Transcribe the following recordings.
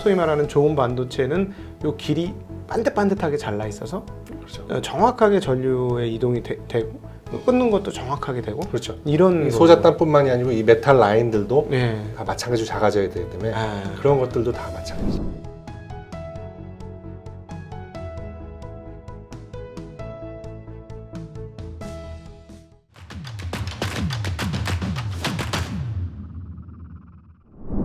소위 말하는 좋은 반도체는 요 길이 반듯반듯하게 잘라 있어서 그렇죠. 정확하게 전류의 이동이 되고 끊는 것도 정확하게 되고 그렇죠. 이런 소자단뿐만이 아니고 이 메탈 라인들도 네. 다 마찬가지로 작아져야 되기 때문에 그런 것들도 다 마찬가지죠.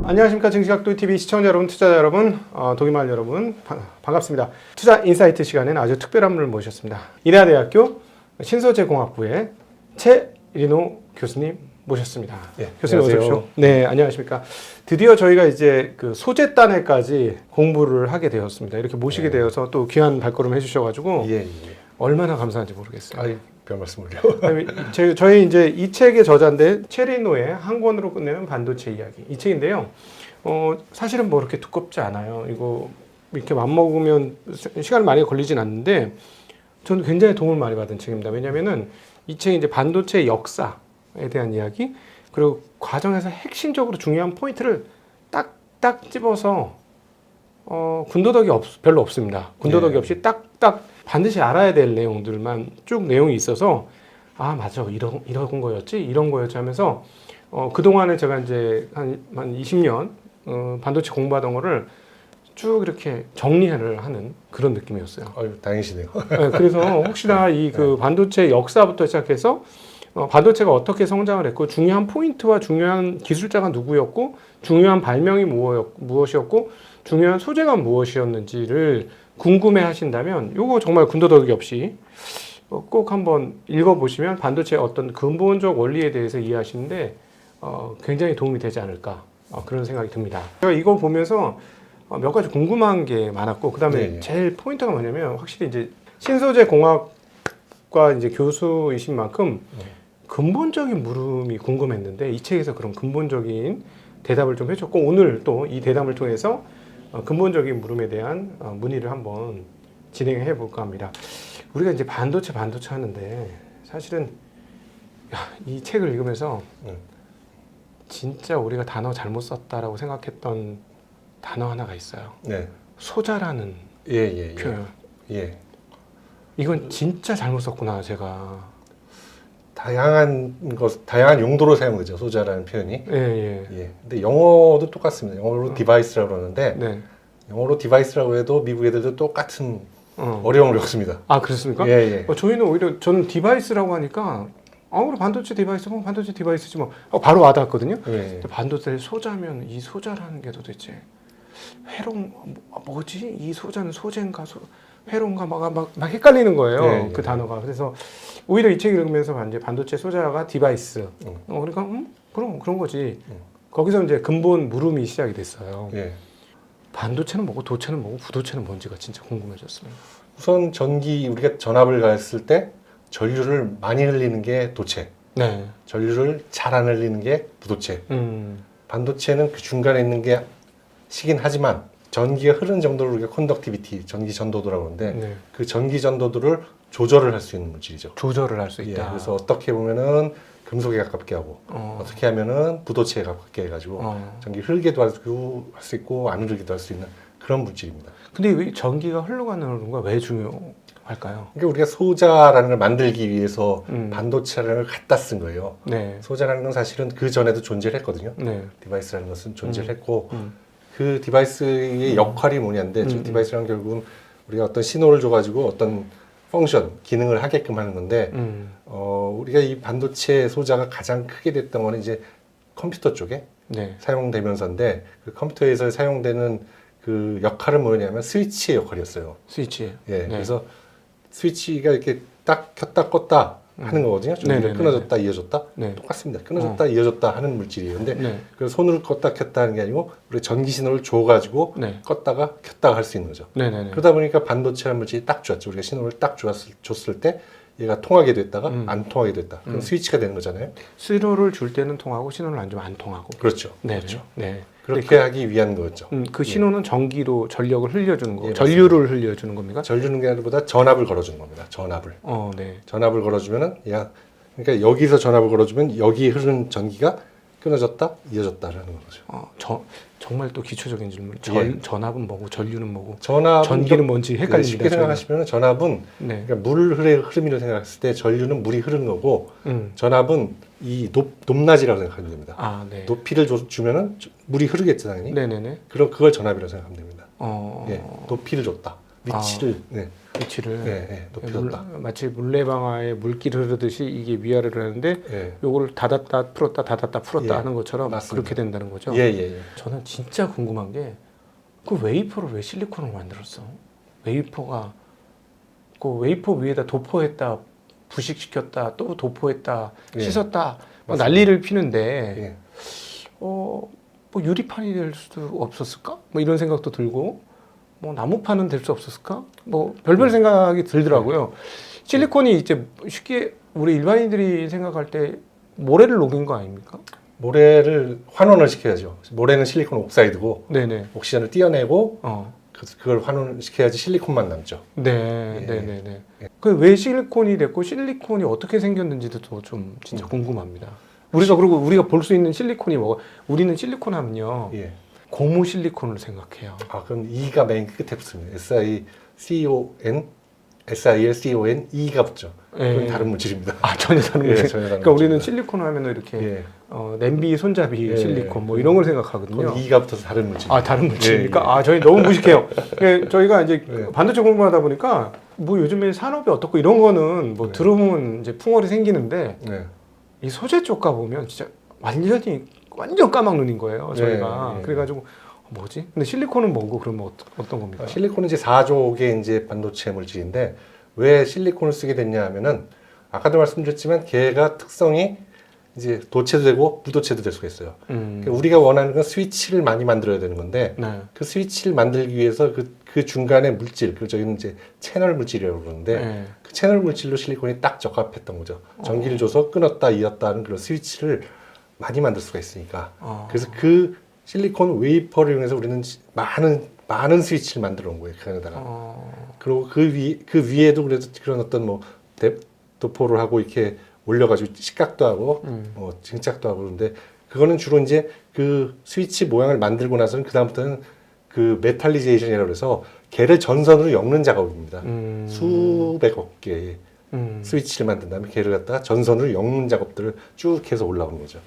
안녕하십니까. 증시각도TV 시청자 여러분, 투자자 여러분, 독일말 여러분 반갑습니다. 투자 인사이트 시간에는 아주 특별한 분을 모셨습니다. 이레아대학교 신소재공학부의 최리노 교수님 모셨습니다. 네, 교수님 어서 안녕하세요. 오십시오. 네, 안녕하십니까. 드디어 저희가 이제 그 소재단에까지 공부를 하게 되었습니다. 이렇게 모시게 되어서 또 귀한 발걸음 해주셔가지고 예. 얼마나 감사한지 모르겠어요. 아이, 별 말씀을요. 저희 이제 이 책의 저자인데 최리노의 한 권으로 끝내는 반도체 이야기 이 책인데요. 사실은 뭐 이렇게 두껍지 않아요. 이거 이렇게 맘먹으면 시간이 많이 걸리진 않는데 저는 굉장히 도움을 많이 받은 책입니다. 왜냐면은 이 책이 이제 반도체 역사에 대한 이야기 그리고 과정에서 핵심적으로 중요한 포인트를 딱딱 집어서 군더더기 별로 없습니다. 군더더기 없이 딱딱 반드시 알아야 될 내용들만 쭉 내용이 있어서 아 맞아 이런 거였지 이런 거였지 하면서 그동안에 제가 이제 한 20년 반도체 공부하던 거를 쭉 이렇게 정리를 하는 그런 느낌이었어요. 아유, 다행이시네요. 네, 그래서 혹시나 이 그 반도체 역사부터 시작해서 반도체가 어떻게 성장을 했고 중요한 포인트와 중요한 기술자가 누구였고 중요한 발명이 무엇이었고 중요한 소재가 무엇이었는지를 궁금해 하신다면 요거 정말 군더더기 없이 꼭 한번 읽어보시면 반도체의 어떤 근본적 원리에 대해서 이해하시는데 굉장히 도움이 되지 않을까 그런 생각이 듭니다. 제가 이거 보면서 몇 가지 궁금한 게 많았고 그 다음에 제일 포인트가 뭐냐면 확실히 이제 신소재 공학과 이제 교수이신 만큼 근본적인 물음이 궁금했는데 이 책에서 그런 근본적인 대답을 좀 해줬고 오늘 또 이 대답을 통해서 근본적인 물음에 대한 문의를 한번 진행해 볼까 합니다. 우리가 이제 반도체 하는데 사실은 이 책을 읽으면서 진짜 우리가 단어 잘못 썼다라고 생각했던 단어 하나가 있어요. 네. 소자라는 표현. 예. 이건 진짜 잘못 썼구나 제가. 다양한 용도로 사용되죠. 소자라는 표현이. 예. 근데 영어도 똑같습니다. 영어로 디바이스라고 그러는데 네. 영어로 디바이스라고 해도 미국 애들도 똑같은 어려움을 겪습니다. 아 그렇습니까? 예. 저희는 오히려 저는 디바이스라고 하니까 그럼 반도체 디바이스 반도체 디바이스지 뭐 바로 와닿았거든요. 반도체를 소자면 이 소자라는 게 도대체 회로 뭐지? 이 소자는 소재인가 회로인가 막 헷갈리는 거예요. 그 단어가. 그래서 오히려 이 책 읽으면서 이제 반도체 소자가 디바이스. 그러니까 그럼 그런 거지. 거기서 이제 근본 물음이 시작이 됐어요. 반도체는 뭐고 도체는 뭐고 부도체는 뭔지가 진짜 궁금해졌습니다. 우선 우리가 전압을 가했을 때 전류를 많이 흘리는 게 도체. 네. 전류를 잘 안 흘리는 게 부도체. 반도체는 그 중간에 있는 게 시긴 하지만 전기가 흐르는 정도를 우리가 컨덕티비티, 전기 전도도라고 하는데 그 전기 전도도를 조절을 할 수 있는 물질이죠. 조절을 할 수 있다. 그래서 어떻게 보면은 금속에 가깝게 하고 어떻게 하면은 부도체에 가깝게 해가지고 전기 흐르게도 할 수 있고 안 흐르기도 할 수 있는 그런 물질입니다. 근데 왜 전기가 흘러가는 건 왜 중요할까요? 그러니까 우리가 소자라는 걸 만들기 위해서 반도체를 갖다 쓴 거예요. 소자라는 건 사실은 그 전에도 존재를 했거든요. 디바이스라는 것은 존재를 했고 그 디바이스의 역할이 뭐냐인데 디바이스라는 결국은 우리가 어떤 신호를 줘가지고 어떤 펑션, 기능을 하게끔 하는 건데 우리가 이 반도체 소자가 가장 크게 됐던 거는 이제 컴퓨터 쪽에 사용되면서인데 그 컴퓨터에서 사용되는 그 역할은 뭐냐면 스위치의 역할이었어요. 스위치. 그래서 스위치가 이렇게 딱 켰다 껐다 하는 거거든요. 끊어졌다 이어졌다 똑같습니다. 끊어졌다 이어졌다 하는 물질이에요. 근데 그 손으로 껐다 켰다 하는 게 아니고 우리 전기 신호를 줘가지고 껐다가 켰다가 할 수 있는 거죠. 그러다 보니까 반도체라는 물질이 딱 좋았죠. 우리가 신호를 딱 줬을 때 얘가 통하게 됐다가 안 통하게 됐다. 그럼 스위치가 되는 거잖아요. 신호를 줄 때는 통하고 신호를 안 주면 안 통하고. 그렇죠. 그렇죠. 그렇게 하기 위한 거죠. 그 신호는 전기로 전력을 흘려주는 거고, 전류를 흘려주는 겁니까? 전류는 게 아니라 전압을 걸어주는 겁니다. 전압을. 전압을 걸어주면은 그러니까 여기서 전압을 걸어주면 여기 흐르는 전기가 끊어졌다, 이어졌다라는 거죠. 정말 또 기초적인 질문. 전압은 뭐고 전류는 뭐고 전기는 뭔지 헷갈립니다. 쉽게 생각하시면 전압은 그러니까 물 흐름이라고 생각했을 때 전류는 물이 흐르는 거고 전압은 이 높낮이라고 생각하면 됩니다. 네. 높이를 주면은 물이 흐르겠죠, 당연히. 네네네. 그럼 그걸 전압이라고 생각하면 됩니다. 높이를 줬다. 위치를 높이 줬다. 마치 물레방아에 물길 흐르듯이 이게 위아래로 하는데 요거를 닫았다 풀었다 하는 것처럼 맞습니다. 그렇게 된다는 거죠. 저는 진짜 궁금한 게 그 웨이퍼를 왜 실리콘으로 만들었어? 웨이퍼가 그 웨이퍼 위에다 도포했다, 부식시켰다, 또 도포했다, 씻었다, 막 난리를 피는데 뭐 유리판이 될 수도 없었을까? 뭐 이런 생각도 들고. 뭐 나무판은 될 수 없었을까? 뭐 별별 생각이 들더라고요. 실리콘이 이제 쉽게 우리 일반인들이 생각할 때 모래를 녹인 거 아닙니까? 모래를 환원을 시켜야죠. 모래는 실리콘 옥사이드고 옥시전을 띄어내고 그걸 환원을 시켜야지 실리콘만 남죠. 그 왜 실리콘이 됐고 실리콘이 어떻게 생겼는지도 좀 진짜 궁금합니다. 우리가 볼 수 있는 실리콘이 뭐? 우리는 실리콘 하면요. 고무 실리콘을 생각해요. 그럼 E가 맨 끝에 붙습니다. SILCON, E가 붙죠. 그건 다른 물질입니다. 전혀 다른 물질. 그러니까 우리는 실리콘 하면 이렇게 냄비, 손잡이 실리콘 뭐 이런 걸 생각하거든요. E가 붙어서 다른 물질. 다른 물질입니까? 저희 너무 무식해요. 저희가 이제 반도체 공부하다 보니까 뭐 요즘에 산업이 어떻고 이런 거는 뭐 들어보면 이제 풍월이 생기는데 이 소재 쪽 가보면 진짜 완전 까막 눈인 거예요, 저희가. 그래가지고 뭐지? 근데 실리콘은 뭐고 그러면 어떤 겁니까? 실리콘은 이제 4족의 이제 반도체 물질인데 왜 실리콘을 쓰게 됐냐 하면은 아까도 말씀드렸지만 걔가 특성이 이제 도체도 되고 무도체도 될 수가 있어요. 그러니까 우리가 원하는 건 스위치를 많이 만들어야 되는 건데 그 스위치를 만들기 위해서 그 중간에 물질, 저희는 이제 채널 물질이라고 그러는데 그 채널 물질로 실리콘이 딱 적합했던 거죠. 전기를 줘서 끊었다 이었다 하는 그런 스위치를 많이 만들 수가 있으니까. 그래서 그 실리콘 웨이퍼를 이용해서 우리는 많은 스위치를 만들어 온 거예요. 그 안에다가. 그리고 그 위에도 그래도 그런 어떤 뭐 도포를 하고 이렇게 올려가지고 식각도 하고 뭐 증착도 하고 그런데 그거는 주로 이제 그 스위치 모양을 만들고 나서는 그다음부터는 그 메탈리제이션이라고 해서 걔를 전선으로 엮는 작업입니다. 수백억 개의 스위치를 만든 다음에 걔를 갖다가 전선으로 엮는 작업들을 쭉 해서 올라오는 거죠.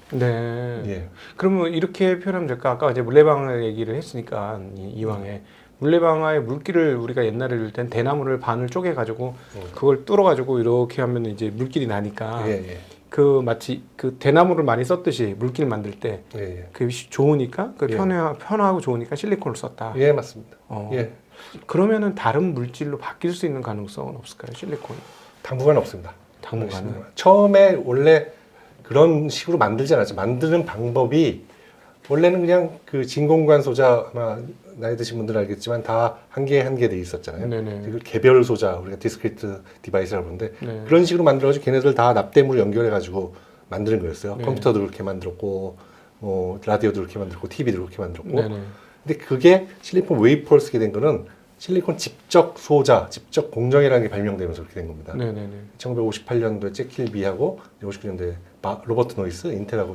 그러면 이렇게 표현하면 될까? 아까 이제 물레방아 얘기를 했으니까 이왕에 물레방아의 물기를 우리가 옛날에 넣을 땐 대나무를 반을 쪼개가지고 그걸 뚫어가지고 이렇게 하면 이제 물길이 나니까 그 마치 그 대나무를 많이 썼듯이 물길 만들 때 그게 좋으니까 그 편하고 좋으니까 실리콘을 썼다. 맞습니다. 그러면은 다른 물질로 바뀔 수 있는 가능성은 없을까요, 실리콘이? 당분간 없습니다. 당분간은. 처음에 원래 그런 식으로 만들지 않았죠. 만드는 방법이 원래는 그냥 그 진공관 소자 아마 나이 드신 분들은 알겠지만 다 한 개 돼 있었잖아요. 그 개별 소자 우리가 디스크리트 디바이스라고 그러는데 그런 식으로 만들어가지고 걔네들 다 납땜으로 연결해가지고 만드는 거였어요. 컴퓨터도 그렇게 만들었고 뭐 라디오도 그렇게 만들었고 TV도 그렇게 만들었고 근데 그게 실리콘 웨이퍼를 쓰게 된 거는 실리콘 직접 소자, 직접 공정이라는 게 발명되면서 그렇게 된 겁니다. 1958년도에 잭킬비하고 59년도에 로버트 노이스, 인텔하고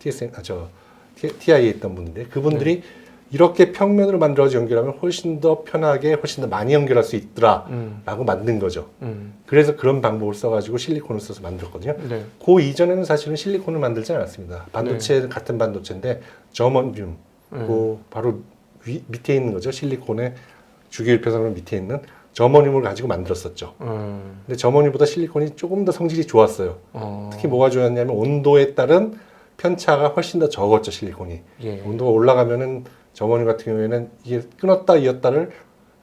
TI에 있던 분인데 그분들이 이렇게 평면으로 만들어서 연결하면 훨씬 더 편하게, 훨씬 더 많이 연결할 수 있더라라고 만든 거죠. 그래서 그런 방법을 써가지고 실리콘을 써서 만들었거든요. 그 이전에는 사실은 실리콘을 만들지 않았습니다. 반도체 같은 반도체인데 저먼듐, 그 바로 밑에 있는 거죠. 실리콘의 주기율표상으로 밑에 있는 저머늄을 가지고 만들었었죠. 근데 저머늄보다 실리콘이 조금 더 성질이 좋았어요. 특히 뭐가 좋았냐면 온도에 따른 편차가 훨씬 더 적었죠, 실리콘이. 온도가 올라가면은 저머늄 같은 경우에는 이게 끊었다 이었다를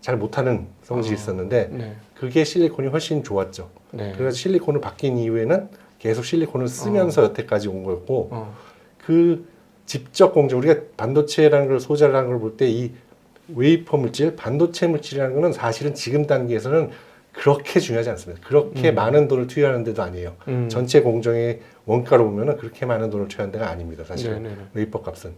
잘 못하는 성질이 있었는데 그게 실리콘이 훨씬 좋았죠. 그래서 실리콘을 바뀐 이후에는 계속 실리콘을 쓰면서 여태까지 온 거였고 그 직접 공정, 우리가 반도체라는 걸 소자라는 걸 볼 때 이 웨이퍼 물질, 반도체 물질이라는 거는 사실은 지금 단계에서는 그렇게 중요하지 않습니다. 그렇게 많은 돈을 투여하는 데도 아니에요. 전체 공정의 원가로 보면은 그렇게 많은 돈을 투여하는 데가 아닙니다. 사실은 웨이퍼 값은.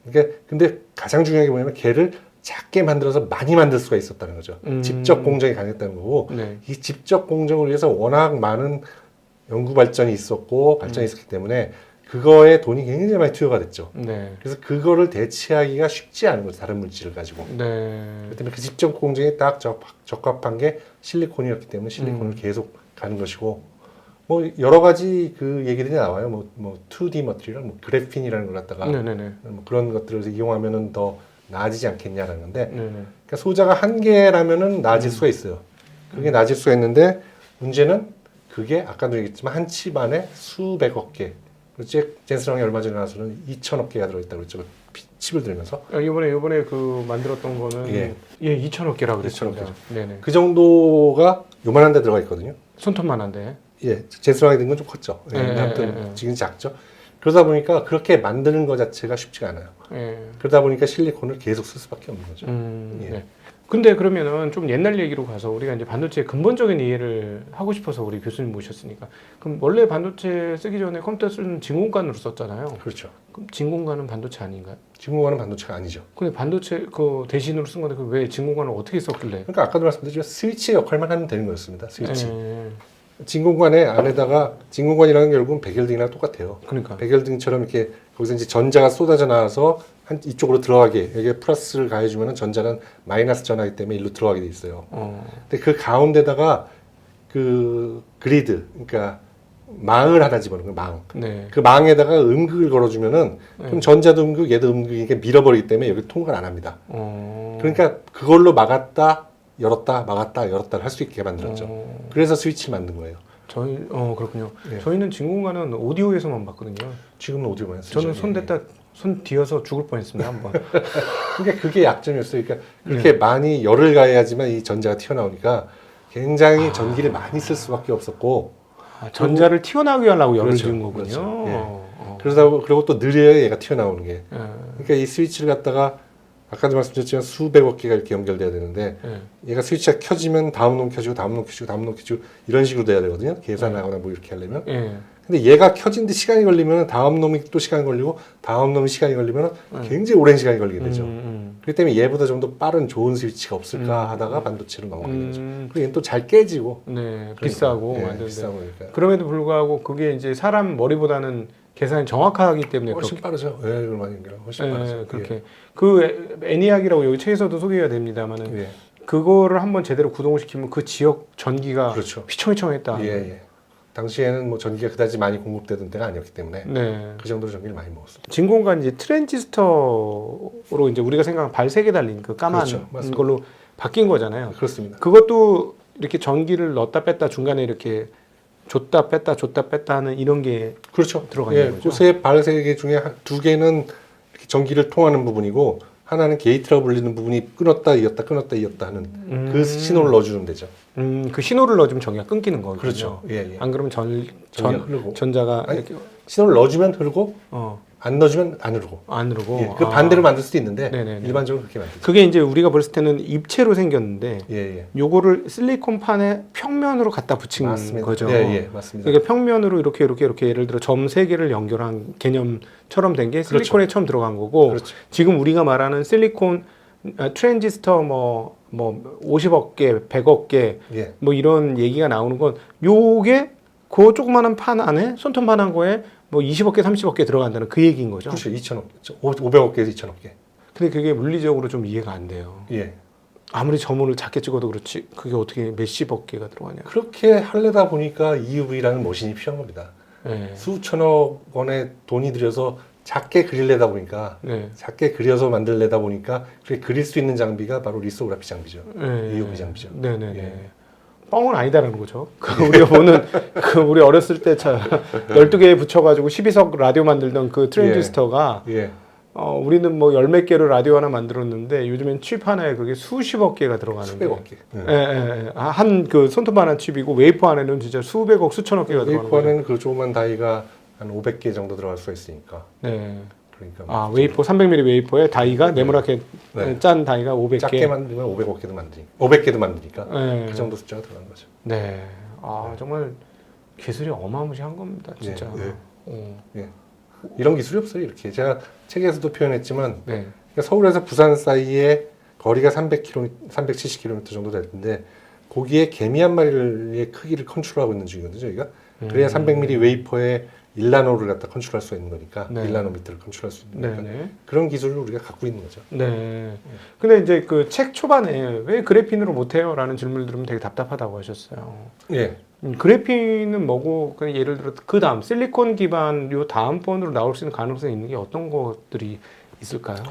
그러니까 근데 가장 중요한 게 뭐냐면 걔를 작게 만들어서 많이 만들 수가 있었다는 거죠. 직접 공정이 가능했다는 거고 이 직접 공정을 위해서 워낙 많은 연구 발전이 있었고 발전이 있었기 때문에 그거에 돈이 굉장히 많이 투여가 됐죠. 네. 그래서 그거를 대체하기가 쉽지 않은 거죠. 다른 물질을 가지고. 네. 그렇기 때문에 그 집적 공정에 딱 적합한 게 실리콘이었기 때문에 실리콘을 계속 가는 것이고, 뭐 여러 가지 그 얘기들이 나와요. 뭐 2D 머티리얼, 뭐 그래핀이라는 걸 갖다가 네네네. 뭐 그런 것들을 이용하면은 더 나아지지 않겠냐라는 건데, 네네. 그러니까 소자가 한 개라면은 나아질 수가 있어요. 그게 나아질 수가 있는데 문제는 그게 아까도 얘기했지만 한 칩 안에 수백억 개. 젠슨왕이 얼마 전에 나와서는 2천억 개가 들어있다고 그랬죠. 칩을 들면서. 이번에 그 만들었던 거는 예. 2천억 개라고 그랬습니다. 2천억 개죠. 네네. 그 정도가 요만한 데 들어가 있거든요. 손톱만한데. 예. 젠슨왕이 된 건 좀 컸죠. 예. 아무튼 지금 작죠. 그러다 보니까 그렇게 만드는 것 자체가 쉽지가 않아요. 그러다 보니까 실리콘을 계속 쓸 수밖에 없는 거죠. 예. 네. 근데 그러면은 좀 옛날 얘기로 가서 우리가 이제 반도체의 근본적인 이해를 하고 싶어서 우리 교수님 모셨으니까, 그럼 원래 반도체 쓰기 전에 컴퓨터 쓰는 진공관으로 썼잖아요. 그렇죠. 그럼 진공관은 반도체 아닌가요? 진공관은 반도체가 아니죠. 근데 반도체 그 대신으로 쓴 건데 왜 진공관을 어떻게 썼길래? 그러니까 아까도 말씀드렸지만 스위치의 역할만 하면 되는 거였습니다. 스위치. 예. 진공관의 안에다가, 진공관이라는 게 결국은 백열등이랑 똑같아요. 그러니까. 백열등처럼 이렇게 거기서 이제 전자가 쏟아져 나와서 이쪽으로 들어가게, 여기에 플러스를 가해주면 전자는 마이너스 전하기 때문에 일로 들어가게 돼 있어요. 근데 그 가운데다가 그 그리드, 그러니까 망을 하나 집어넣는 거예요. 망. 네. 그 망에다가 음극을 걸어주면은 그럼 전자도 음극, 얘도 음극이니까 밀어버리기 때문에 여기 통과를 안 합니다. 그러니까 그걸로 막았다, 열었다, 막았다, 열었다 할 수 있게 만들었죠. 그래서 스위치를 만든 거예요. 그렇군요. 예. 저희는 진공관은 오디오에서만 봤거든요. 지금은 오디오만 쓰죠. 저는 손 뒤어서 죽을 뻔했습니다, 한번. 그러니까 그게 약점이었어요. 그러니까 그렇게 많이 열을 가해야지만 이 전자가 튀어나오니까 굉장히 전기를 많이 쓸 수밖에 없었고, 전자를 튀어나오게 하려고 열을 그렇죠. 준 거군요. 그렇죠. 예. 그리고 또 느려요, 얘가 튀어나오는 게. 그러니까 이 스위치를 갖다가 아까도 말씀드렸지만 수백억 개가 이렇게 연결돼야 되는데, 얘가 스위치가 켜지면 다음 놈 켜지고 다음 놈 켜지고 다음 놈 켜지고 이런 식으로 돼야 되거든요. 계산하거나 뭐 이렇게 하려면. 근데 얘가 켜진데 시간이 걸리면 다음 놈이 또 시간이 걸리고 다음 놈이 시간이 걸리면 굉장히 오랜 시간이 걸리게 되죠. 그렇기 때문에 얘보다 좀 더 빠른 좋은 스위치가 없을까 하다가 반도체로 넘어가게 되죠. 그리고 얘는 또 잘 깨지고. 비싸고 예, 만드는데. 비싸고 그러니까. 그럼에도 불구하고 그게 이제 사람 머리보다는 계산이 정확하기 때문에 훨씬 빠르죠. 예, 이걸 많이 연결하면 훨씬 빠르죠. 그렇게. 예. 그 애니악이라고 여기 책에서도 소개가 됩니다만은 예. 그거를 한번 제대로 구동을 시키면 그 지역 전기가 그렇죠. 휘청휘청했다. 예. 당시에는 뭐 전기가 그다지 많이 공급되던 때가 아니었기 때문에 네. 그 정도로 전기를 많이 먹었어요. 진공관 이제 트랜지스터로 이제 우리가 생각하는 발색에 달린 그 까만 그렇죠. 걸로 바뀐 거잖아요. 그렇습니다. 그것도 이렇게 전기를 넣었다 뺐다 중간에 이렇게 줬다 뺐다 하는 이런 게 그렇죠. 들어가 있는 거죠. 그 세 발색의 중에 두 개는 이렇게 전기를 통하는 부분이고 하나는 게이트라고 불리는 부분이 끊었다 이었다 하는 그 신호를 넣어주면 되죠. 그 신호를 넣어주면 전기가 끊기는 거거든요. 그렇죠. 예. 안 그러면 전기가 흐르고. 전자가 아니, 이렇게 신호를 넣어주면 흐르고 안 넣어주면 안 흐르고. 안 흐르고. 예, 그 반대로 만들 수도 있는데 네네네. 일반적으로 그렇게 만들죠. 그게 이제 우리가 봤을 때는 입체로 생겼는데 예. 요거를 실리콘판에 평면으로 갖다 붙인 맞습니다. 거죠. 예, 맞습니다. 그러니까 평면으로 이렇게 예를 들어 점 3개를 연결한 개념처럼 된 게 실리콘에 그렇죠. 처음 들어간 거고, 그렇죠. 지금 우리가 말하는 실리콘 트랜지스터 뭐 50억 개, 100억 개 예. 뭐 이런 얘기가 나오는 건 요게 그 조그마한 판 안에 손톱만한 거에 뭐 20억 개, 30억 개 들어간다는 그 얘기인 거죠. 그렇죠. 2천억, 500억 개에서 2천억 개. 근데 그게 물리적으로 좀 이해가 안 돼요. 예. 아무리 점을 작게 찍어도 그렇지 그게 어떻게 몇십억 개가 들어가냐. 그렇게 하려다 보니까 EUV라는 머신이 필요한 겁니다. 네. 수천억 원의 돈이 들여서 작게 그리려다 보니까 작게 그려서 만들려다 보니까 그렇게 그릴 수 있는 장비가 바로 리소그라피 장비죠. EUV 장비죠. 네네네. 예. 뻥은 아니다라는 거죠. 우리가 보는 우리 어렸을 때 12개에 붙여가지고 12석 라디오 만들던 그 트랜지스터가 예. 우리는 뭐 10몇 개로 라디오 하나 만들었는데 요즘엔 칩 하나에 그게 수십억 개가 들어가는데 수백억 개. 한 그 손톱만한 칩이고 웨이퍼 안에는 진짜 수백억 수천억 개가 들어가는 거예요. 웨이퍼 안에는 그 조그만 다이가 한 500개 정도 들어갈 수가 있으니까. 네. 그러니까 웨이퍼 300mm 웨이퍼에 다이가 네모나게 짠 다이가 500개. 작게 만들면 500억 개도 만드니까. 500개도 만드니까. 네. 그 정도 숫자가 들어가는 거죠. 네. 정말 기술이 어마무시한 겁니다, 진짜. 예. 이런 기술이 없어요, 이렇게. 제가 책에서도 표현했지만 네. 그러니까 서울에서 부산 사이에 거리가 300km, 370km 정도 될 텐데 거기에 개미 한 마리의 크기를 컨트롤하고 있는 중이거든요, 저희가. 그래야 300mm 웨이퍼에 1나노를 갖다 컨트롤할 수 있는 거니까 네. 1나노미터를 컨트롤할 수 있는 거니까 네. 그런 기술을 우리가 갖고 있는 거죠. 네. 근데 이제 그 책 초반에 왜 그래핀으로 못해요?라는 질문을 들으면 되게 답답하다고 하셨어요. 예. 그래핀은 뭐고, 그냥 예를 들어 그 다음 실리콘 기반 요 다음 번으로 나올 수 있는 가능성이 있는 게 어떤 것들이 있을까요?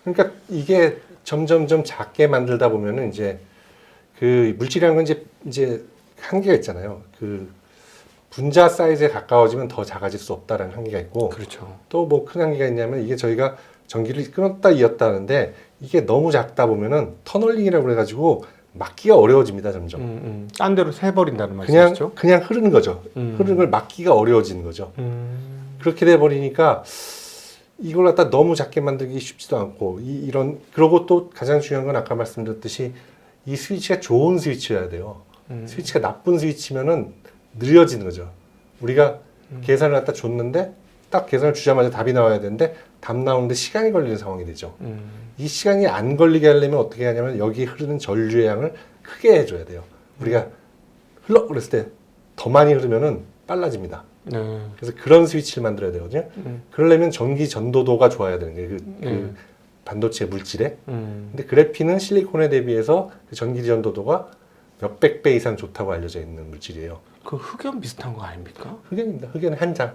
그러니까 이게 점점점 작게 만들다 보면은 이제 그 물질이라는 건 이제 한계가 있잖아요. 그 분자 사이즈에 가까워지면 더 작아질 수 없다라는 한계가 있고, 그렇죠. 또 뭐 큰 한계가 있냐면 이게 저희가 전기를 끊었다 이었다 하는데 이게 너무 작다 보면은 터널링이라고 그래가지고 막기가 어려워집니다, 점점. 딴 데로 새버린다는 말씀이시죠? 그냥 흐르는 거죠. 흐르는 걸 막기가 어려워지는 거죠. 그렇게 돼 버리니까 이걸 갖다 너무 작게 만들기 쉽지도 않고 이런 그러고 또 가장 중요한 건 아까 말씀드렸듯이 이 스위치가 좋은 스위치여야 돼요. 스위치가 나쁜 스위치면은 느려지는 거죠. 우리가 계산을 갖다 줬는데 딱 계산을 주자마자 답이 나와야 되는데 답 나오는데 시간이 걸리는 상황이 되죠. 이 시간이 안 걸리게 하려면 어떻게 하냐면 여기 흐르는 전류의 양을 크게 해줘야 돼요. 우리가 흘러 그랬을 때 더 많이 흐르면은 빨라집니다. 네. 그래서 그런 스위치를 만들어야 되거든요. 그러려면 전기 전도도가 좋아야 되는 거예요. 그 반도체 물질에. 근데 그래핀은 실리콘에 대비해서 그 전기 전도도가 몇백 배 이상 좋다고 알려져 있는 물질이에요. 그 흑연 비슷한 거 아닙니까? 흑연입니다. 흑연은 한 장.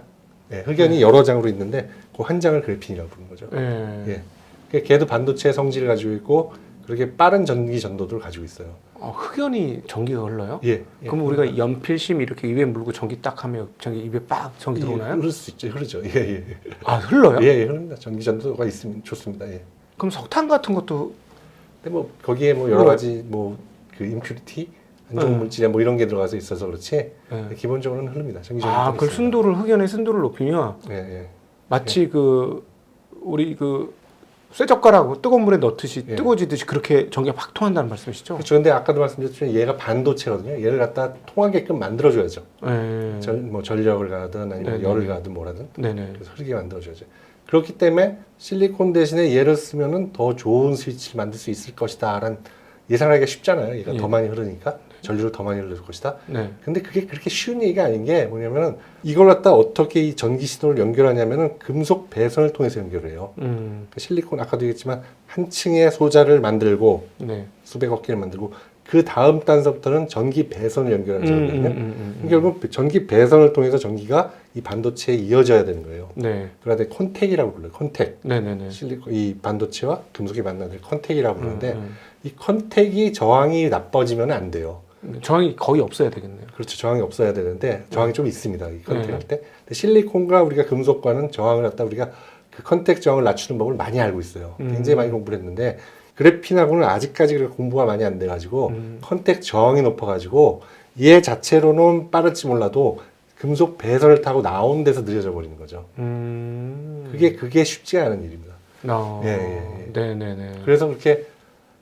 네, 흑연이 여러 장으로 있는데 그 한 장을 그래핀이라고 부르는 거죠. 네. 예. 걔도 반도체 성질을 가지고 있고 그렇게 빠른 전기 전도도를 가지고 있어요. 흑연이 전기가 흘러요? 예. 그럼 우리가 연필심 이렇게 입에 물고 전기 딱 하면 전기 입에 빡 전기 들어오나요? 흐를 수 있죠. 흐르죠. 예. 아, 흘러요? 예, 흐릅니다. 전기 전도가 있으면 좋습니다. 예. 그럼 석탄 같은 것도 근데 뭐 거기에 뭐 여러 가지 뭐 그 임퓨리티 안 좋은 물질이나 뭐 이런 게 들어가서 있어서 그렇지 기본적으로는 흐릅니다. 전기 전도가 그 순도를 흑연의 순도를 높이면 마치 그 우리 그 쇠젓가락 뜨거운 물에 넣듯이 뜨거워지듯이 그렇게 전기가 확 통한다는 말씀이시죠? 그렇죠. 근데 아까도 말씀드렸지만 얘가 반도체거든요. 얘를 갖다 통하게끔 만들어줘야죠. 뭐 전력을 가든 아니면 열을 가든 뭐라든 그래서 흐르게 만들어줘야죠. 그렇기 때문에 실리콘 대신에 얘를 쓰면은 더 좋은 스위치를 만들 수 있을 것이다라는 예상하기가 쉽잖아요. 얘가 더 많이 흐르니까 전류를 더 많이 흘릴 것이다. 근데 그게 그렇게 쉬운 얘기가 아닌 게 뭐냐면은 이걸 갖다 어떻게 이 전기 신호를 연결하냐면은 금속 배선을 통해서 연결을 해요. 그러니까 실리콘 아까도 얘기했지만 한 층의 소자를 만들고 수백억 개를 만들고 그 다음 단서부터는 전기 배선을 연결하는 작업이거든요. 결국 전기 배선을 통해서 전기가 이 반도체에 이어져야 되는 거예요. 그래야 컨택이라고 불러요. 컨택. 실리콘 이 반도체와 금속이 만나는 컨택이라고 부르는데 이 컨택이 저항이 나빠지면 안 돼요. 저항이 거의 없어야 되겠네요. 그렇죠. 저항이 없어야 되는데 저항이 좀 있습니다. 이 컨택할 때. 근데 실리콘과 우리가 금속과는 저항을 갖다 우리가 그 컨택 저항을 낮추는 법을 많이 알고 있어요. 굉장히 많이 공부를 했는데 그래핀하고는 아직까지 그렇게 공부가 많이 안 돼가지고 컨택 저항이 높아가지고 얘 자체로는 빠를지 몰라도 금속 배선을 타고 나온 데서 느려져 버리는 거죠. 그게 쉽지가 않은 일입니다. 네네네. 그래서 그렇게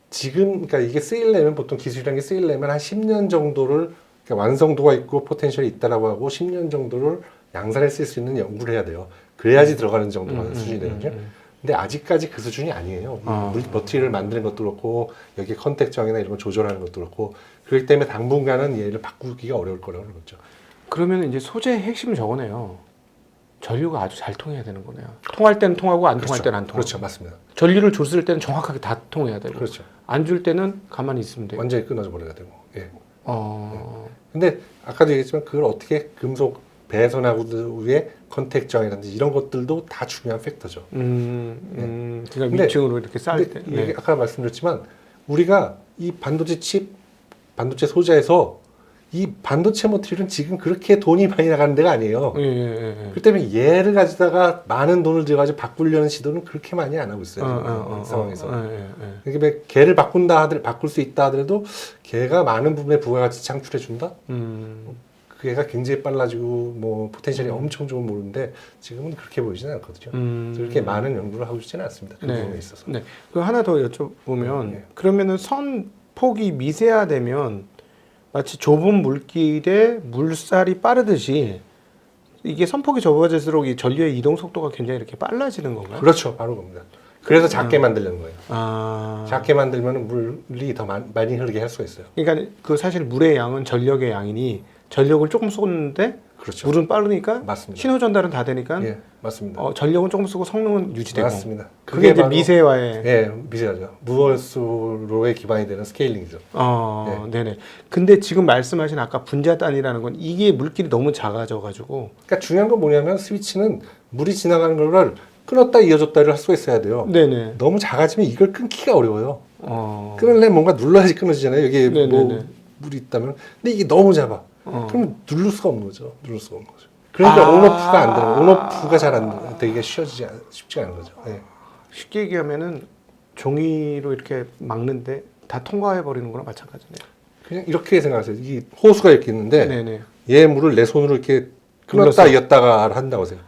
지금 그러니까 이게 쓰이려면 보통 기술이라는 게 쓰이려면 한 10년 정도를 그러니까 완성도가 있고 포텐셜이 있다라고 하고 10년 정도를 양산에 쓸 수 있는 연구를 해야 돼요. 그래야지 들어가는 정도가 수준이 되거든요. 근데 아직까지 그 수준이 아니에요. 머티리얼을 만드는 것도 그렇고 여기 컨택 저항이나 이런 거 조절하는 것도 그렇고 그렇기 때문에 당분간은 얘를 바꾸기가 어려울 거라고 그러죠. 그러면 이제 소재의 핵심은 저거네요. 전류가 아주 잘 통해야 되는 거네요. 통할 때는 통하고 안 통할 때는 안 통하고. 그렇죠, 맞습니다. 전류를 줬을 때는 정확하게 다 통해야 되고. 그렇죠. 안 줄 때는 가만히 있으면 돼요. 완전히 끊어져 버려야 되고. 예. 근데 아까도 얘기했지만 그걸 어떻게 금속 배선하고의 컨택 저항이라든지 이런 것들도 다 중요한 팩터죠. 그러니까 위층으로 이렇게 쌓을 때. 아까 말씀드렸지만 우리가 이 반도체 칩, 반도체 소자에서 이 반도체 머티리얼은 지금 그렇게 돈이 많이 나가는 데가 아니에요. 그렇기 때문에 얘를 가지다가 많은 돈을 들여가지고 바꾸려는 시도는 그렇게 많이 안 하고 있어요. 이 상황에서. 그러니까 걔를 바꿀 수 있다 하더라도 걔가 많은 부분에 부가가치 창출해준다? 걔가 굉장히 빨라지고 뭐 포텐셜이 엄청 좋은 모르는데 지금은 그렇게 보이지는 않거든요. 그렇게 많은 연구를 하고 있지는 않습니다. 그 부분에 있어서. 그 하나 더 여쭤보면 그러면은 선 폭이 미세화되면 마치 좁은 물길에 물살이 빠르듯이 이게 선폭이 좁아질수록 이 전류의 이동 속도가 굉장히 이렇게 빨라지는 건가요? 그렇죠. 바로 그겁니다. 그래서 작게 만들려는 거예요. 작게 만들면 물이 더 많이 흐르게 할 수가 있어요. 그러니까 그 사실 물의 양은 전력의 양이니 전력을 조금 쏟는데 그렇죠. 물은 빠르니까 맞습니다. 신호 전달은 다 되니까 예, 맞습니다. 전력은 조금 쓰고 성능은 유지되고. 맞습니다. 그게 이제 바로, 미세화의 예, 미세하죠. 무얼수로의 기반이 되는 스케일링이죠. 네네. 근데 지금 말씀하신 아까 분자단이라는 건 이게 물길이 너무 작아져가지고. 그러니까 중요한 건 뭐냐면 스위치는 물이 지나가는 걸 끊었다 이어졌다를 할 수가 있어야 돼요. 네네. 너무 작아지면 이걸 끊기가 어려워요. 어. 끊으려면 뭔가 눌러야지 끊어지잖아요. 여기 네네네. 뭐 물이 있다면. 근데 이게 너무 작아. 그럼 누를 수가 없는 거죠. 누를 수가 없는 거죠. 그러니까 온오프가 안 되는, 온오프가 잘 안 되기가 쉽지가 않은 거죠. 예. 쉽게 얘기하면은 종이로 이렇게 막는데 다 통과해 버리는 거랑 마찬가지네요. 그냥 이렇게 생각하세요. 이 호수가 이렇게 있는데 네네. 얘 물을 내 손으로 이렇게 끊었다 이었다가 한다고 하세요.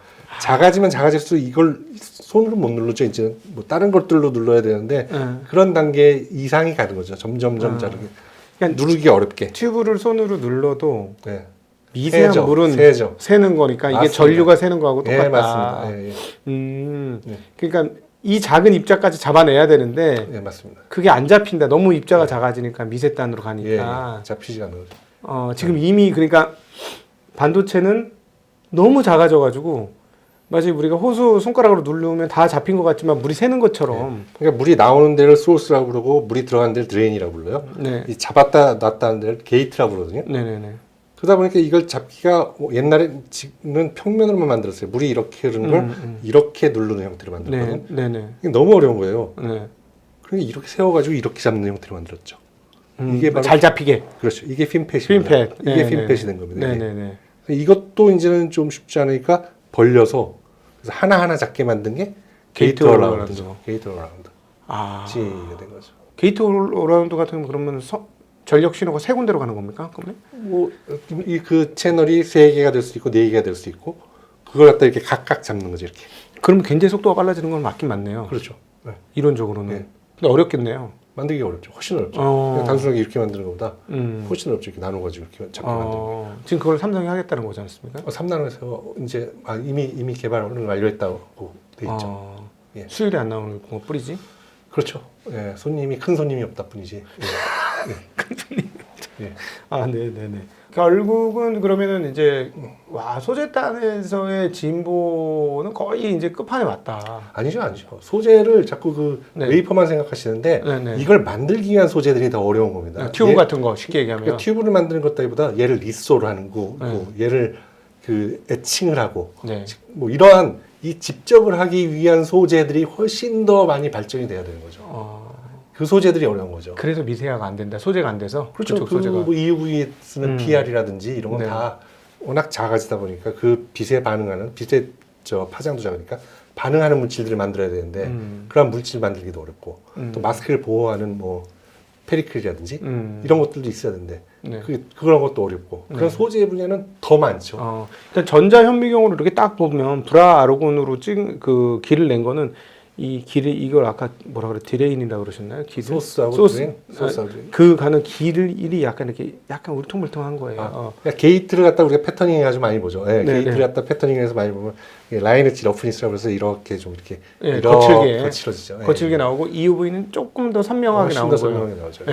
작아지면 작아질수록 이걸 손으로 못 누르죠. 이제 뭐 다른 것들로 눌러야 되는데 그런 단계 이상이 가는 거죠. 점점점 자르게. 그러니까 누르기 어렵게. 튜브를 손으로 눌러도 네. 미세한 세죠. 물은 세죠. 새는 거니까 이게 맞습니다. 전류가 새는 거하고 똑같다. 예, 맞습니다. 예, 예. 네. 그러니까 이 작은 입자까지 잡아내야 되는데 예, 맞습니다. 그게 안 잡힌다. 너무 입자가 작아지니까 미세단으로 가니까. 예, 예. 잡히지가 않는 거죠. 지금 이미 그러니까 반도체는 너무 작아져가지고 마치 우리가 호수 손가락으로 누르면 다 잡힌 것 같지만 물이 새는 것처럼. 그러니까 물이 나오는 데를 소스라고 그러고 물이 들어가는 데를 드레인이라고 불러요. 네. 이 잡았다 놨다는 데를 게이트라고 그러거든요. 네네네. 그러다 보니까 이걸 잡기가 옛날에는 평면으로만 만들었어요. 물이 이렇게 흐르는 걸 이렇게 누르는 형태로 만들었거든요. 네네. 이게 너무 어려운 거예요. 네. 그러니까 이렇게 세워가지고 이렇게 잡는 형태로 만들었죠. 이게 바로 잘 잡히게. 그렇죠. 이게 핀팻입니다. 핀팻. 이게 네네. 핀팻이 된 겁니다. 이게. 네네네. 이것도 이제는 좀 쉽지 않으니까 벌려서 그래서 하나하나 작게 만든 게 게이트 게이트 어라운드죠. 게이트 어라운드. G가 된 거죠. 게이트 어라운드 같은 거 그러면 전력 신호가 세 군데로 가는 겁니까? 그러면? 이 그 채널이 3개가 될 수 있고 4개가 될 수 있고 그걸 갖다 이렇게 각각 잡는 거죠. 이렇게. 그러면 굉장히 속도가 빨라지는 건 맞긴 맞네요. 그렇죠. 네. 이론적으로는. 네. 근데 어렵겠네요. 만들기 어렵죠. 훨씬 어렵죠. 그냥 단순하게 이렇게 만드는 것보다 훨씬 어렵죠. 이렇게 나눠가지고 이렇게 작게 만드는 거. 지금 그걸 삼성이 하겠다는 거지 않습니까? 3나노에서 이제 이미 개발을 완료했다고 돼 있죠. 예. 수율이 안 나오는 거 뿌리지? 그렇죠. 예, 큰 손님이 없다 뿐이지. 예. 큰 손님. 예. 네네네. 결국은 그러면은 이제 소재단에서의 진보는 거의 이제 끝판에 왔다. 아니죠. 소재를 자꾸 네. 웨이퍼만 생각하시는데 네네. 이걸 만들기 위한 소재들이 더 어려운 겁니다. 튜브 같은 거 쉽게 얘기하면. 그러니까 튜브를 만드는 것보다 얘를 리소를 하는 거고 얘를 에칭을 하고 뭐 이러한 이 집적을 하기 위한 소재들이 훨씬 더 많이 발전이 돼야 되는 거죠. 그 소재들이 어려운 거죠. 그래서 미세화가 안 된다. 소재가 안 돼서. 그렇죠. 그쪽 소재가. 뭐 EUV에 쓰는 PR이라든지 이런 건 다 워낙 작아지다 보니까 그 빛에 반응하는 빛의 파장도 작으니까 반응하는 물질들을 만들어야 되는데 그런 물질 만들기도 어렵고 또 마스크를 보호하는 뭐 페리클이라든지 이런 것들도 있어야 되는데 그런 것도 어렵고 그런 소재 분야는 더 많죠. 일단 전자현미경으로 이렇게 딱 보면 브라 아르곤으로 찍은 그 길을 낸 거는 이 길을 이걸 아까 뭐라 그래 디레인이라고 그러셨나요? 소스하고 드레인? 소스하고 드레인. 그 가는 길이 약간 이렇게 약간 울퉁불퉁한 거예요. 그러니까 게이트를 갖다 우리가 패터닝 아주 많이 보죠. 게이트를 갖다 패터닝해서 많이 보면 라인 엣지 러프니스라고 해서 이렇게 좀 이렇게 거칠어지죠. 거칠게 나오고 EUV는 조금 더 선명하게 나오는 거예요. 선명하게 나오죠.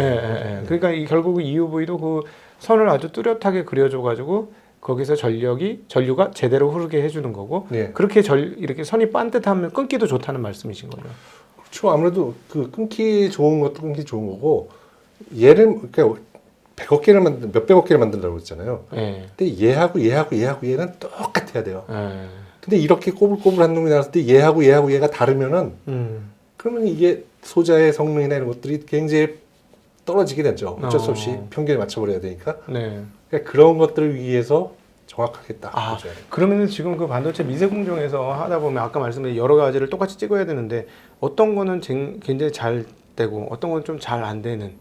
그러니까 결국 EUV도 그 선을 아주 뚜렷하게 그려줘가지고 거기서 전류가 제대로 흐르게 해주는 거고 그렇게 이렇게 선이 반듯하면 끊기도 좋다는 말씀이신 거예요. 그렇죠. 아무래도 끊기 좋은 것도 끊기 좋은 거고 얘를 그러니까 몇백억 개를 만든다고 했잖아요. 근데 얘는 똑같아야 돼요. 근데 이렇게 꼬불꼬불한 놈이 나왔을 때 얘가 다르면은 그러면 이게 소자의 성능이나 이런 것들이 굉장히 떨어지게 되죠. 어쩔 수 없이 평균에 맞춰버려야 되니까. 그러니까 그런 것들을 위해서 정확하게 딱 보여줘야 돼요. 그러면 지금 그 반도체 미세 공정에서 하다 보면 아까 말씀드린 여러 가지를 똑같이 찍어야 되는데 어떤 거는 굉장히 잘 되고 어떤 건 좀 잘 안 되는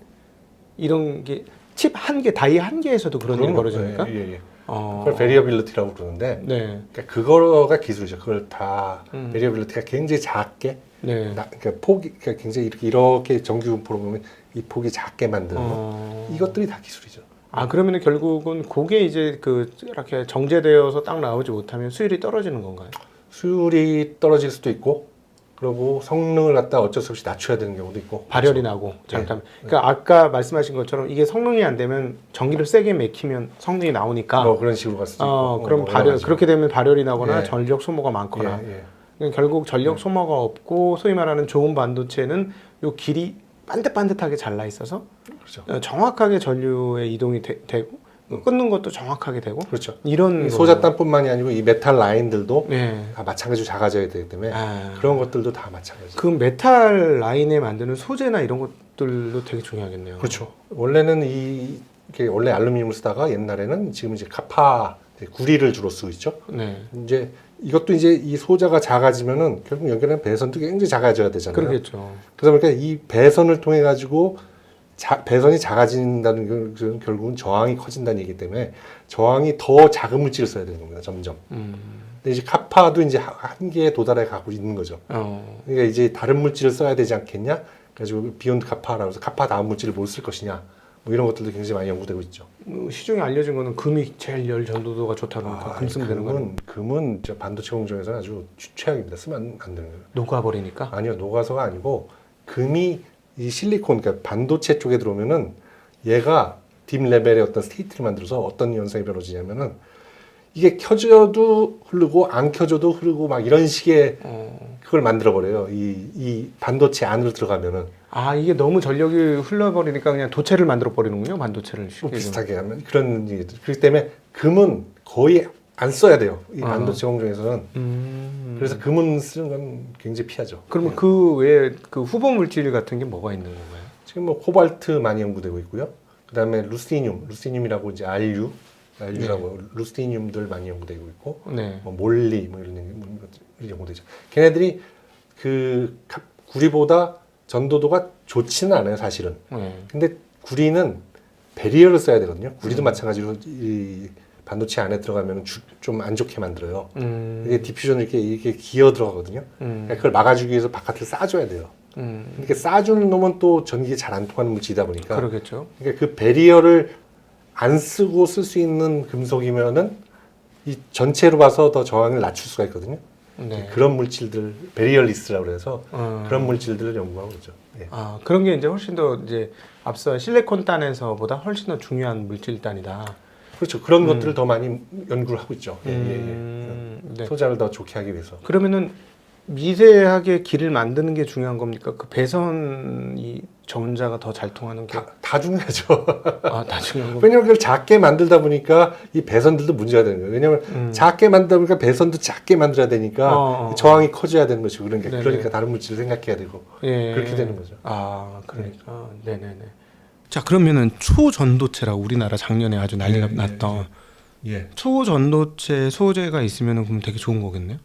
이런 게 칩 한 개, 다이 한 개에서도 그런 일이 벌어집니까? 그걸 베리어빌리티라고 그러는데 그러니까 그거가 기술이죠. 그걸 다 베리어빌리티가 굉장히 작게 그러니까 폭이 그러니까 굉장히 이렇게 정규분포로 보면 이 폭이 작게 만드는 거 이것들이 다 기술이죠. 그러면 결국은 그게 이제 이렇게 정제되어서 딱 나오지 못하면 수율이 떨어지는 건가요? 수율이 떨어질 수도 있고 그리고 성능을 갖다 어쩔 수 없이 낮춰야 되는 경우도 있고 발열이 나고 잘못하면 그러니까 아까 말씀하신 것처럼 이게 성능이 안 되면 전기를 세게 맥히면 성능이 나오니까 그런 식으로 갔을 수도 있고 그럼 발열 그렇게 되면 발열이 나거나 예. 전력 소모가 많거나 예. 그러니까 결국 전력 소모가 없고 소위 말하는 좋은 반도체는 요 길이 반듯반듯하게 잘라 있어서 그렇죠. 정확하게 전류의 이동이 되고 끊는 것도 정확하게 되고 그렇죠. 이런 소자단뿐만이 아니고 이 메탈 라인들도 네. 다 마찬가지로 작아져야 되기 때문에 그런 것들도 다 마찬가지. 그 메탈 라인에 만드는 소재나 이런 것들도 되게 중요하겠네요. 그렇죠. 원래는 이게 원래 알루미늄을 쓰다가 옛날에는 지금 이제 카파 구리를 주로 쓰고 있죠. 네. 이제 이것도 이제 이 소자가 작아지면은 결국 연결하는 배선도 굉장히 작아져야 되잖아요. 그렇겠죠. 그러다 보니까 이 배선을 통해 가지고 배선이 작아진다는 건 결국은 저항이 커진다는 얘기기 때문에 저항이 더 작은 물질을 써야 되는 겁니다. 점점. 근데 이제 카파도 이제 한계에 도달해 가고 있는 거죠. 그러니까 이제 다른 물질을 써야 되지 않겠냐? 그래가지고 비욘드 카파라고 해서 카파 다음 물질을 뭘 쓸 것이냐? 뭐 이런 것들도 굉장히 많이 연구되고 있죠. 시중에 알려진 거는 금이 제일 열 전도도가 좋다고 하니까 금 쓰면 되는 거는 금은 저 반도체 공정에서는 아주 최악입니다. 쓰면 안 되는 거예요. 녹아버리니까? 아니요, 녹아서가 아니고 금이 이 실리콘, 그러니까 반도체 쪽에 들어오면은 얘가 딥 레벨의 어떤 스테이트를 만들어서 어떤 현상이 벌어지냐면은 이게 켜져도 흐르고 안 켜져도 흐르고 막 이런 식의 그걸 만들어 버려요. 이 반도체 안으로 들어가면은. 이게 너무 전력이 흘러버리니까 그냥 도체를 만들어 버리는군요, 반도체를. 비슷하게 하면 그런 얘기들. 그렇기 때문에 금은 거의 안 써야 돼요. 이 반도체 공정에서는. 그래서 금은 쓰는 건 굉장히 피하죠. 그러면 그 외에 그 후보 물질 같은 게 뭐가 있는 건가요? 지금 뭐 코발트 많이 연구되고 있고요. 그다음에 루스티늄이라고 이제 RU라고 루스티늄들 많이 연구되고 있고, 뭐 몰리 뭐 이런 연구되죠. 걔네들이 그 구리보다 전도도가 좋지는 않아요, 사실은. 근데 구리는 배리어를 써야 되거든요. 구리도 마찬가지로 이 반도체 안에 들어가면 좀 안 좋게 만들어요. 이게 디퓨전을 이렇게 기어 들어가거든요. 그러니까 그걸 막아주기 위해서 바깥을 싸줘야 돼요. 이렇게 싸주는 놈은 또 전기가 잘 안 통하는 물질이다 보니까. 그러겠죠. 그러니까 그 배리어를 안 쓰고 쓸 수 있는 금속이면은 이 전체로 봐서 더 저항을 낮출 수가 있거든요. 그런 물질들, 베리얼리스라고 그래서 그런 물질들을 연구하고 있죠. 예. 그런 게 이제 훨씬 더 이제 앞서 실리콘단에서보다 훨씬 더 중요한 물질단이다. 그렇죠. 그런 것들을 더 많이 연구를 하고 있죠. 네. 소자를 더 좋게 하기 위해서. 그러면은 미세하게 길을 만드는 게 중요한 겁니까? 그 배선이 전자가 더 잘 통하는 게 다 중요하죠. 다 중요한 거. 왜냐면 그걸 작게 만들다 보니까 이 배선들도 문제가 되는 거예요. 왜냐면 작게 만들다 보니까 배선도 작게 만들어야 되니까 저항이 커져야 되는 것이고 그러니까 다른 물질을 생각해야 되고 그렇게 되는 거죠. 그러니까 네네네. 자, 그러면은 초전도체라고 우리나라 작년에 아주 난리가 났던 초전도체 소재가 있으면은 그럼 되게 좋은 거겠네요.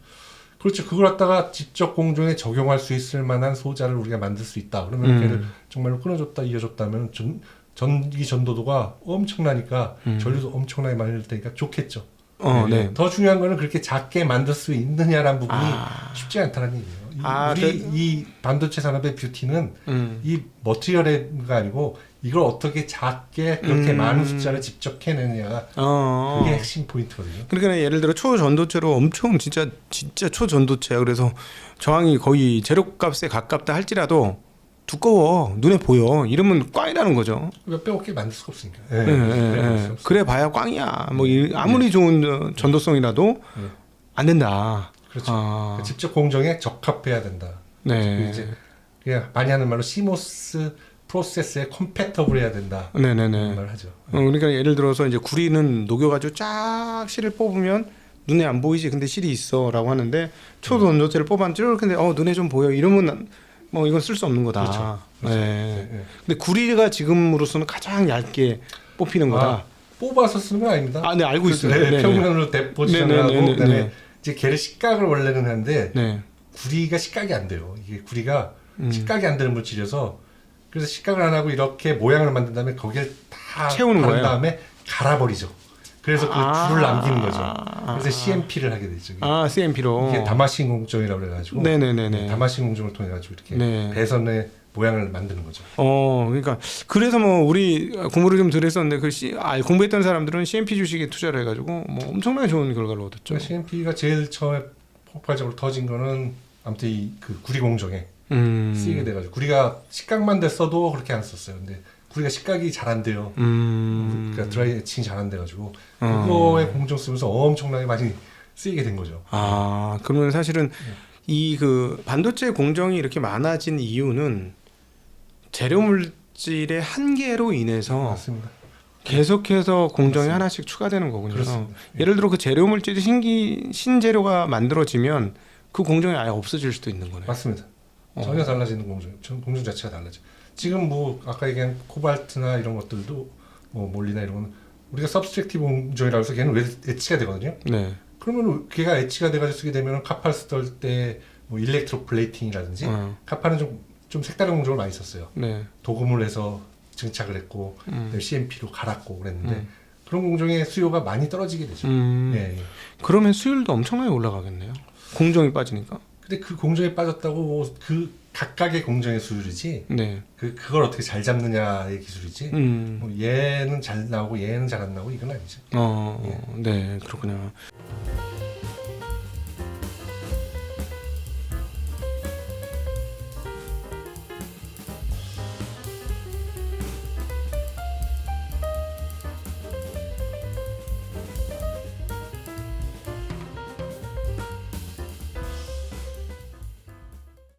그렇죠. 그걸 갖다가 직접 공정에 적용할 수 있을 만한 소자를 우리가 만들 수 있다. 그러면 걔를 정말로 끊어줬다, 이어줬다면 전기 전도도가 엄청나니까 전류도 엄청나게 많이 될 테니까 좋겠죠. 네. 더 중요한 거는 그렇게 작게 만들 수 있느냐라는 부분이 쉽지 않다는 얘기예요. 이 반도체 산업의 뷰티는 이 머티리얼가 아니고 이걸 어떻게 작게 그렇게 많은 숫자를 직접 해내느냐가 그게 핵심 포인트거든요. 그러니까 예를 들어 초전도체로 엄청 진짜 초전도체야. 그래서 저항이 거의 제로값에 가깝다 할지라도 두꺼워, 눈에 보여. 이러면 꽝이라는 거죠. 몇백 억개 만들 수가 없으니까. 그래 봐야 꽝이야. 뭐 아무리 좋은 전도성이라도 안 된다. 그렇죠. 직접 공정에 적합해야 된다. 이제 그냥 많이 하는 말로 시모스 프로세스에 컴패터블 해야 된다. 네네네. 말 하죠. 그러니까 예를 들어서 이제 구리는 녹여가지고 쫙 실을 뽑으면 눈에 안 보이지, 근데 실이 있어라고 하는데 초전도체를 뽑았는데 근데 눈에 좀 보여. 이러면 뭐 이건 쓸 수 없는 거다. 그렇죠. 근데 구리가 지금으로서는 가장 얇게 뽑히는 거다. 뽑아서 쓰는 건 아닙니다. 네, 알고 있어요. 평면으로 포지션을 하고 그다음에 이제 걔를 식각을 원래는 하는데 구리가 식각이 안 돼요. 이게 구리가 식각이 안 되는 물질이어서 그래서 식각을 안 하고 이렇게 모양을 만든 다음에 거기를 다 채우는 거예요. 다음에 갈아버리죠. 그래서 그 줄을 남기는 거죠. 그래서 CMP를 하게 되죠. CMP로. 이게 다마신 공정이라고 그래가지고. 다마신 공정을 통해 가지고 이렇게 배선의 모양을 만드는 거죠. 그러니까 그래서 뭐 우리 공부를 좀 들었었는데 공부했던 사람들은 CMP 주식에 투자를 해가지고 뭐 엄청나게 좋은 결과를 얻었죠. CMP가 제일 처음에 폭발적으로 터진 거는 아무튼 이 그 구리 공정에 쓰이게 돼가지고 구리가 식각만 됐어도 그렇게 안 썼어요. 근데 구리가 식각이 잘 안 돼요. 그러니까 드라이 에칭이 잘 안 돼가지고 그거에 공정 쓰면서 엄청나게 많이 쓰이게 된 거죠. 아, 그러면 사실은 이 그 반도체 공정이 이렇게 많아진 이유는 재료 물질의 한계로 인해서 맞습니다. 계속해서 공정이 맞습니다. 하나씩 추가되는 거군요. 그렇습니다. 예를 들어 그 재료 물질이 신재료가 만들어지면 그 공정이 아예 없어질 수도 있는 거네요. 맞습니다. 전혀 달라지는 공정 자체가 달라져. 지금 뭐 아까 얘기한 코발트나 이런 것들도 뭐 몰리나 이런 거는 우리가 서브스트랙티브 공정이라고 해서 걔는 왜 엣치가 되거든요. 네. 그러면 걔가 엣치가 돼가지고 쓰게 되면 카파를 쓸 때 뭐 일렉트로 플레이팅이라든지 카파는 좀 색다른 공정을 많이 썼어요. 네. 도금을 해서 증착을 했고 CMP로 갈았고 그랬는데 그런 공정의 수요가 많이 떨어지게 되죠. 예. 그러면 수율도 엄청나게 올라가겠네요. 공정이 빠지니까. 근데 그 공정에 빠졌다고 뭐 그 각각의 공정의 수율이지. 네. 그걸 어떻게 잘 잡느냐의 기술이지. 뭐 얘는 잘 나오고 얘는 잘 안 나오고 이건 아니죠. 네, 그렇군요.